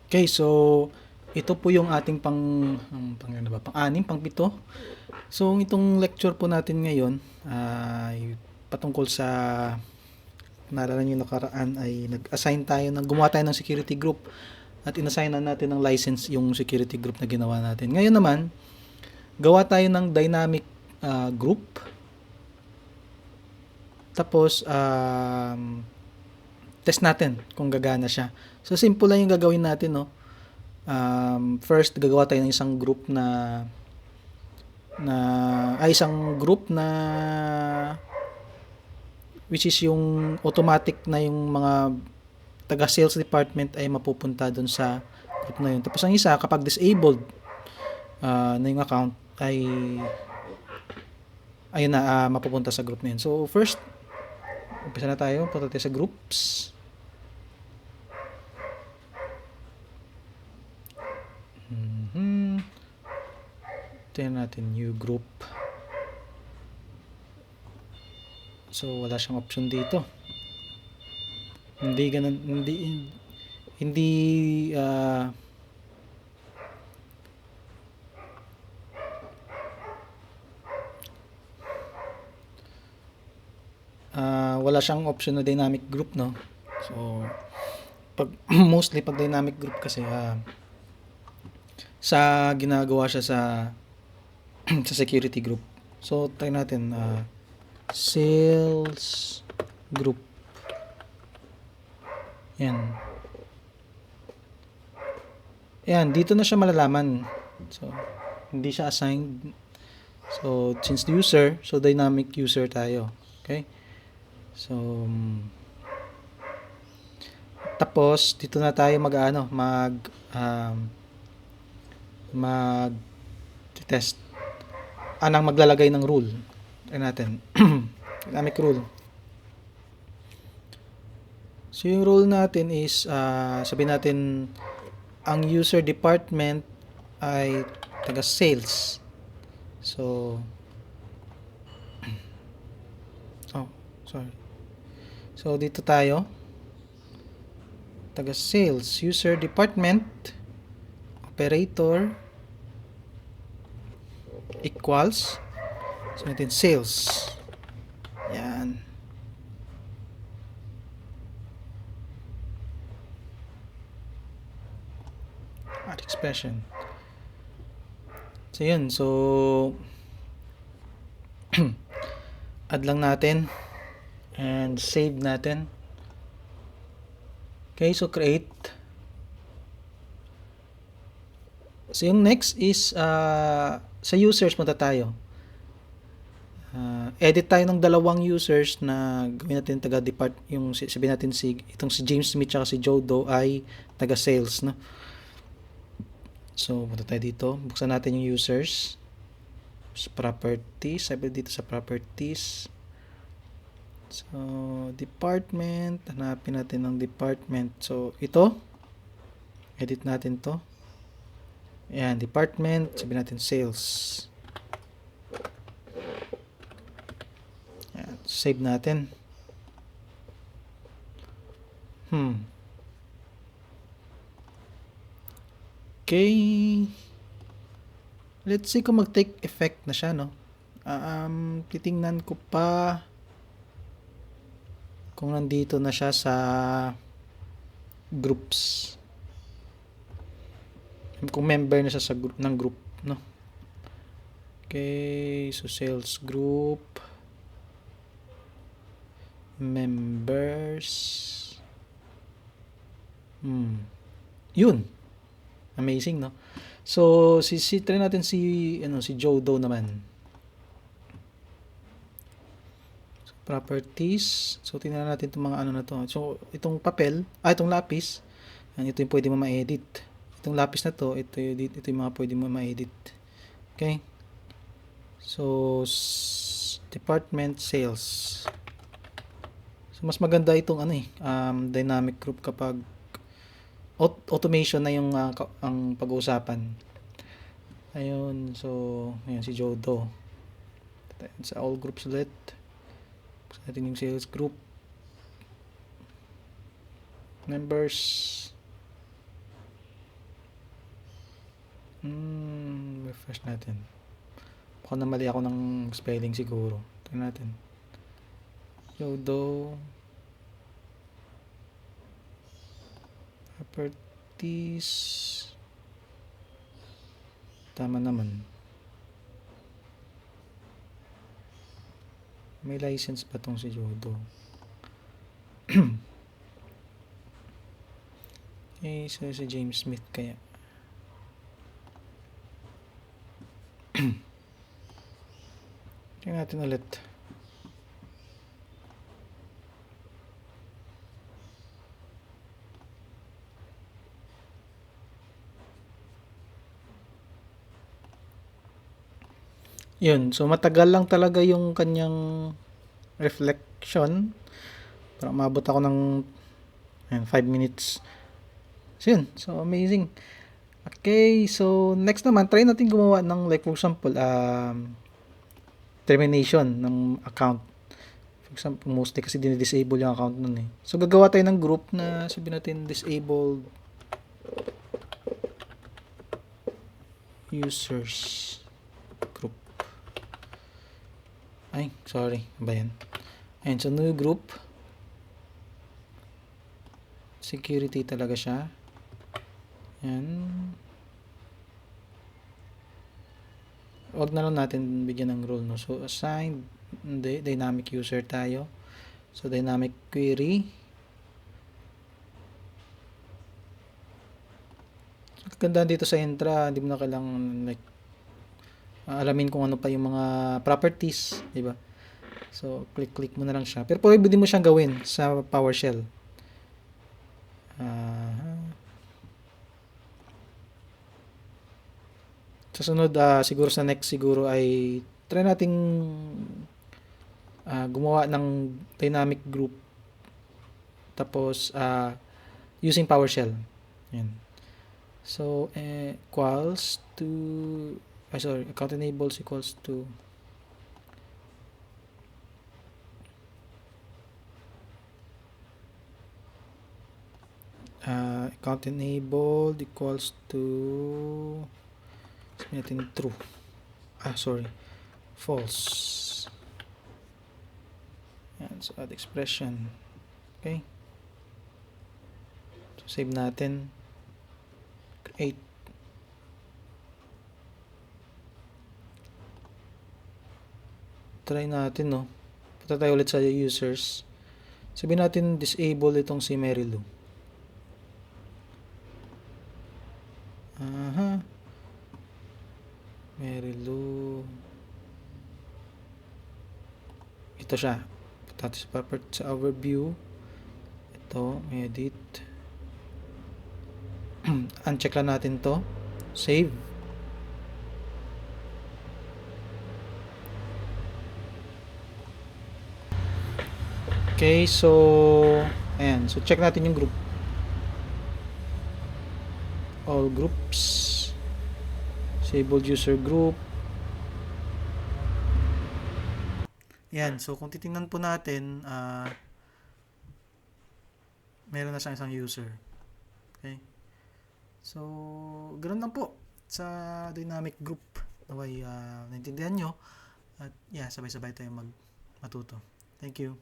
Okay, so ito po yung ating ano ba, pang-anim, pang-pito. So itong lecture po natin ngayon ay patungkol sa naalala niyo nakaraan ay nag-assign tayo gumawa tayo ng security group at inassignan natin ng license yung security group na ginawa natin. Ngayon naman, gawa tayo ng dynamic group. Tapos test natin kung gagana siya. So simple lang yung gagawin natin, no. First gagawa tayo ng isang group isang group na which is yung automatic na yung mga taga sales department ay mapupunta doon sa group na yun. Tapos ang isa kapag disabled na yung account ay ayun na mapupunta sa group na yun. So first umpisa na tayo, punta tayo sa groups. Tingnan natin new group. So wala siyang option dito. Hindi ganun, hindi wala siyang option na dynamic group, no. So pag mostly pag dynamic group kasi sa ginagawa siya sa sa security group. So try natin sales group. Yan. Yan, dito na siya malalaman. So hindi siya assigned. So since the user, so dynamic user tayo. Okay? So tapos dito na tayo mag test anang maglalagay ng rule. Try natin. Dynamic rule. So yung rule natin is sabihin natin ang user department ay taga sales. So sorry. So dito tayo taga sales user department operator equals so natin sales. Yan. At expression. So yun. So add lang natin and save natin. Okay, so create. So yung next is sa users punta tayo. Edit tayo ng dalawang users na gawin natin taga depart yung sabihin natin itong si James Smith at si Joe Doe ay taga sales, no. So punta tayo dito, buksan natin yung users. So, properties, sabi dito sa properties. So department, hanapin natin ng department. So ito edit natin to. Ayan, department, sabihin natin sales. Ayan, save natin. Okay. Let's see kung mag-take effect na siya, no. Titingnan ko pa kung nandito na siya sa groups. Kung member na siya sa group ng group, no. Okay, so sales group members. Yun. Amazing, no. So try natin si Joe Doe naman. So, properties. So tingnan natin itong mga na to. So itong papel, itong lapis, ito yung pwede mo ma-edit. Itong lapis na to, ito yung mga pwede mo ma-edit. Okay? So department sales. So mas maganda itong dynamic group kapag automation na yung ang pag-uusapan. Ayun, so ayan si Joe Doe. Sa all groups ulit. Buksan natin yung sales group. Members. Refresh natin. Mukhang namali ako ng spelling siguro. Tingnan natin. Yodo. Properties. Tama naman. May license ba tong si Yodo? Okay, so si James Smith kaya. Tingnan natin ulit. Yun, so matagal lang talaga yung kanyang reflection. Parang umabot ako ng 5 minutes. So yun, so amazing. Okay, so next naman, try natin gumawa ng like for example, termination ng account. For example, mostly kasi dinidisable yung account nun eh. So gagawa tayo ng group na sabihin natin disabled users group. Ay, sorry. Ba yan? Ayun, so new group. Security talaga siya. Yan. Huwag na lang natin bigyan ng role, no? So, assigned, hindi, dynamic user tayo. So, dynamic query. So, kagandaan dito sa Entra, hindi mo na kailangan, like, alamin kung ano pa yung mga properties, di ba? So, click mo na lang siya. Pero pwede mo siyang gawin sa PowerShell. Sa sunod, siguro sa next siguro ay try nating gumawa ng dynamic group tapos using PowerShell. Yan. So, equals to account enables equals to account enabled equals to sabihin natin true. False. Yan, so add expression. Okay. So, save natin. Create. Try natin, no. Punta tayo ulit sa users. Sabihin natin disable itong si Mary Lou. Mary Lou. Ito siya. Punta sa property sa overview. Ito, edit. Uncheck lang natin to. Save. Okay, so ayan. So check natin yung group. All groups. Disabled user group. Yan, so kung titingnan po natin, meron na siyang isang user. Okay? So, ganoon lang po sa dynamic group. Naway, naintindihan nyo. At yeah, sabay-sabay tayo matuto. Thank you.